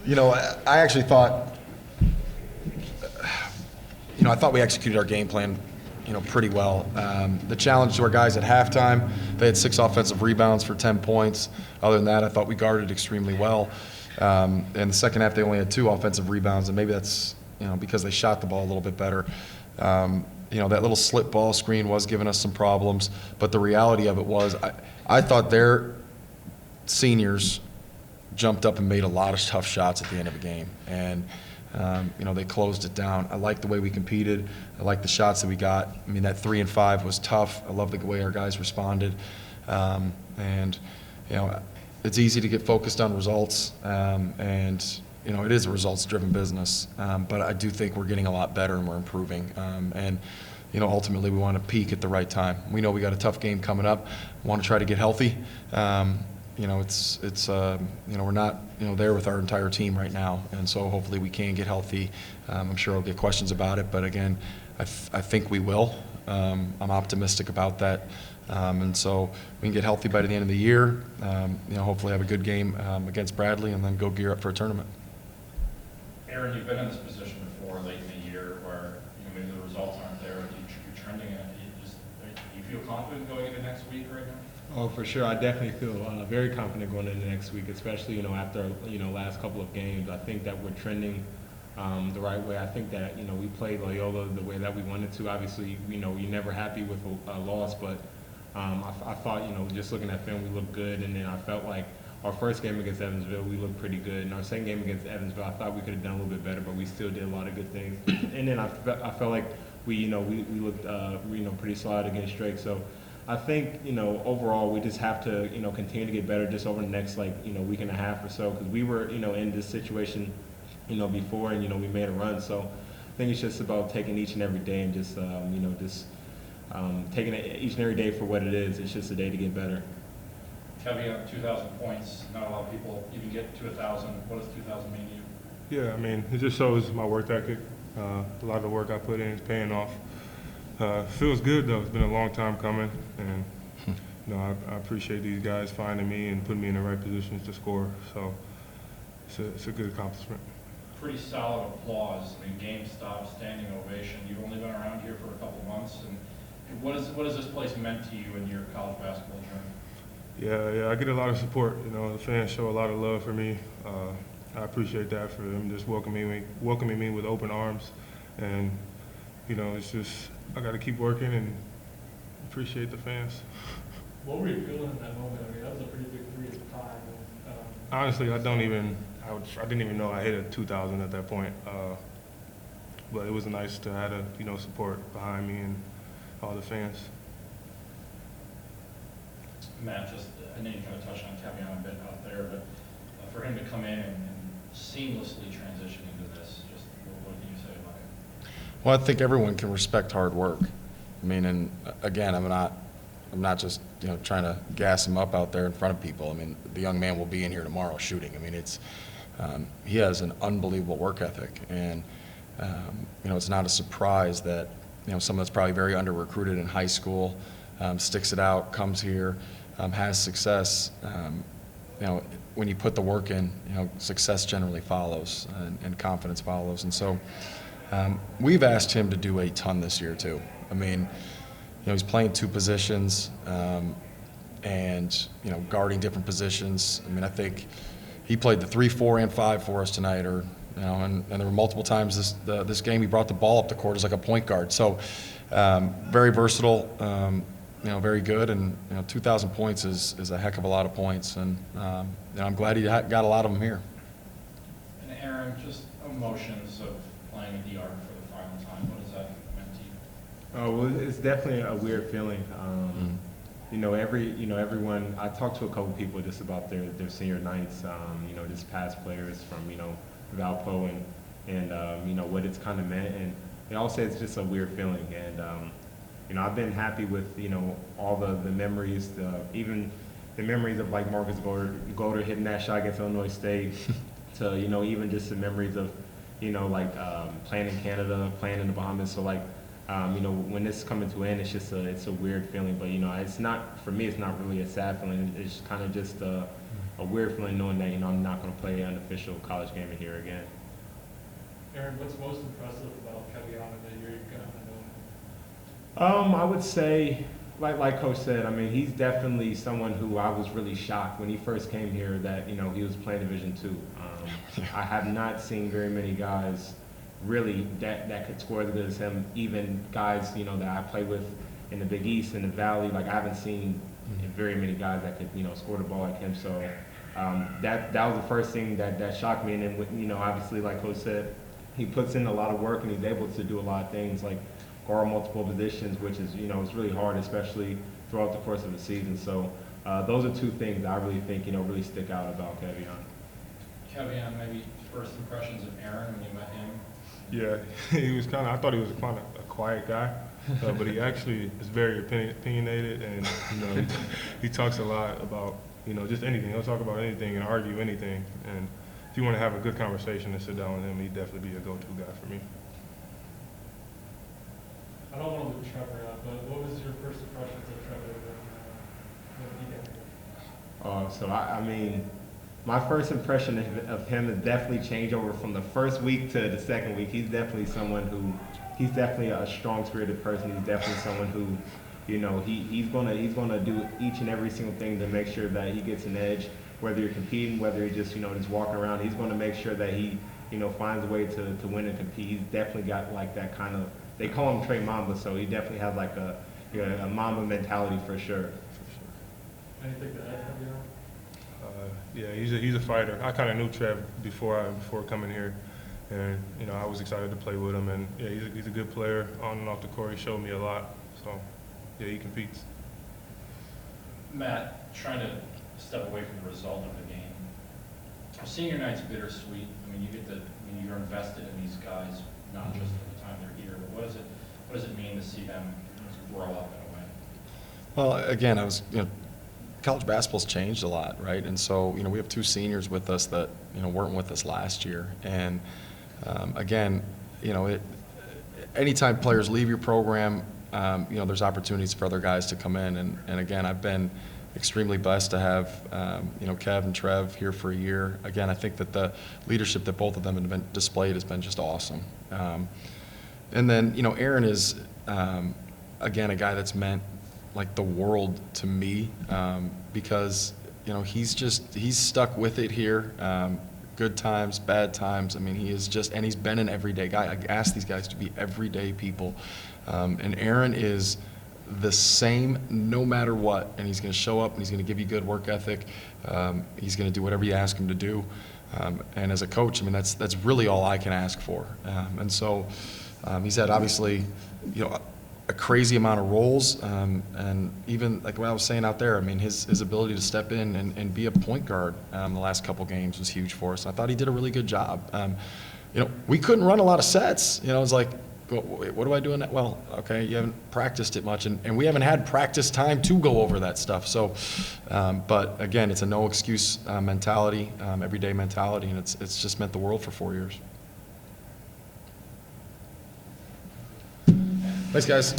I actually thought, I thought we executed our game plan, pretty well. The challenge to our guys at halftime, they had 6 offensive rebounds for 10 points. Other than that, I thought we guarded extremely well. In the second half, they only had 2 offensive rebounds, and maybe that's, because they shot the ball a little bit better. That little slip ball screen was giving us some problems, but the reality of it was I thought their seniors jumped up and made a lot of tough shots at the end of the game. And they closed it down. I like the way we competed. I like the shots that we got. I mean, that 3 and 5 was tough. I love the way our guys responded. It's easy to get focused on results, it is a results-driven business. But I do think we're getting a lot better and we're improving. Ultimately we want to peak at the right time. We know we got a tough game coming up. We want to try to get healthy. We're not, there with our entire team right now, and so hopefully we can get healthy. I'm sure I'll get questions about it, but again, I think we will. I'm optimistic about that, and so we can get healthy by the end of the year. Hopefully have a good game against Bradley, and then go gear up for a tournament. Aaron, you've been in this position before late in the year where maybe the results aren't there, but you're trending it. Do you feel confident going into next week right now? Oh, for sure. I definitely feel very confident going into next week, especially, after, last couple of games. I think that we're trending the right way. I think that, we played Loyola the way that we wanted to. Obviously, you're never happy with a loss, but I thought, just looking at film, we looked good. And then I felt like our first game against Evansville, we looked pretty good. And our second game against Evansville, I thought we could have done a little bit better, but we still did a lot of good things. And then I felt like we looked, pretty solid against Drake. So I think, overall, we just have to, continue to get better just over the next, week and a half or so, because we were, in this situation, before, and, we made a run. So I think it's just about taking each and every day and just, taking it each and every day for what it is. It's just a day to get better. Kevin, 2,000 points. Not a lot of people even get to 1,000. What does 2,000 mean to you? Yeah, I mean, it just shows my work ethic. A lot of the work I put in is paying off. Feels good though. It's been a long time coming, and I appreciate these guys finding me and putting me in the right positions to score. So it's a good accomplishment. Pretty solid applause. I mean, game stop, standing ovation. You've only been around here for a couple months, and what has this place meant to you in your college basketball journey? Yeah, I get a lot of support. The fans show a lot of love for me. I appreciate that, for them just welcoming me with open arms, and it's just, I got to keep working and appreciate the fans. What were you feeling in that moment? I mean, that was a pretty big 3 at the time. Honestly, I didn't even know I hit a 2,000 at that point. But it was nice to have support behind me and all the fans. Matt, I know you kind of touched on Kevin a bit out there, but for him to come in and seamlessly transition into this, just what can you say about it? Well, I think everyone can respect hard work. I mean, and again, I'm not just trying to gas him up out there in front of people. I mean, the young man will be in here tomorrow shooting. I mean, he has an unbelievable work ethic, and it's not a surprise that someone that's probably very under recruited in high school sticks it out, comes here, has success. When you put the work in, success generally follows, and confidence follows, and so. We've asked him to do a ton this year too. I mean, he's playing 2 positions, and guarding different positions. I mean, I think he played the 3, 4, and 5 for us tonight, and there were multiple times this game he brought the ball up the court as like a point guard. So very versatile, very good, and 2,000 points is a heck of a lot of points, and I'm glad he got a lot of them here. And Aaron, just emotions of playing at the Arc for the final time. What has that meant to you? Oh, well, it's definitely a weird feeling. Everyone, I talked to a couple people just about their senior nights, just past players from, Valpo and what it's kind of meant. And they all say it's just a weird feeling. And, I've been happy with, all the memories, even the memories of like Marcus Golder hitting that shot against Illinois State to, even just the memories of, playing in Canada, playing in the Bahamas. So when this is coming to an end, it's a weird feeling. But it's not, for me, it's not really a sad feeling. It's kind of just a a weird feeling knowing that, I'm not going to play an official college game in here again. Aaron, what's most impressive about Kevion in the year you've gotten to know him? I would say, like Coach said, I mean, he's definitely someone who I was really shocked when he first came here that, he was playing Division II. I have not seen very many guys really that could score as good as him, even guys, that I played with in the Big East and the Valley. Like, I haven't seen very many guys that could, score the ball like him. So that was the first thing that shocked me. And then, obviously, like Coach said, he puts in a lot of work and he's able to do a lot of things like guard multiple positions, which is, it's really hard, especially throughout the course of the season. So those are two things I really think, really stick out about Kevion. Kevion, maybe first impressions of Aaron when you met him? Yeah, he was I thought he was kind of a quiet guy, but he actually is very opinionated, and he talks a lot about just anything. He'll talk about anything and argue anything. And if you want to have a good conversation and sit down with him, he'd definitely be a go-to guy for me. I don't want to look Trevor up, but what was your first impressions of Trevor when he got here? So I mean, my first impression of him has definitely changed over from the first week to the second week. He's definitely someone he's definitely a strong-spirited person. He's definitely someone who, he's gonna do each and every single thing to make sure that he gets an edge. Whether you're competing, whether you're just just walking around, he's gonna make sure that he finds a way to win and compete. He's definitely got like that kind of, they call him Trey Mamba, so he definitely has like a Mamba mentality for sure. Anything to add, Kevion? Yeah, he's a fighter. I kind of knew Trev before coming here, and I was excited to play with him. And yeah, he's a good player on and off the court. He showed me a lot. So yeah, he competes. Matt, trying to step away from the result of the game. Senior night's bittersweet. I mean, you're invested in these guys, not just at the time they're here, but what does it mean to see them grow up in a way? Well, again, college basketball's changed a lot, right? And so, we have two seniors with us that, weren't with us last year. And again, anytime players leave your program, there's opportunities for other guys to come in. And again, I've been extremely blessed to have, Kev and Trev here for a year. Again, I think that the leadership that both of them have been displayed has been just awesome. And then, Aaron is, again, a guy that's meant like the world to me, because he's stuck with it here, good times, bad times. I mean, he is just, and he's been an everyday guy. I ask these guys to be everyday people, and Aaron is the same no matter what, and he's going to show up and he's going to give you good work ethic. He's going to do whatever you ask him to do, and as a coach, I mean, that's really all I can ask for. And so he's had obviously, a crazy amount of roles, and even like what I was saying out there, I mean, his ability to step in and be a point guard the last couple games was huge for us. I thought he did a really good job. We couldn't run a lot of sets. It was like, what do I do in that? Well, okay, you haven't practiced it much, and we haven't had practice time to go over that stuff. So, but again, it's a no excuse mentality, everyday mentality, and it's just meant the world for 4 years. Thanks, guys.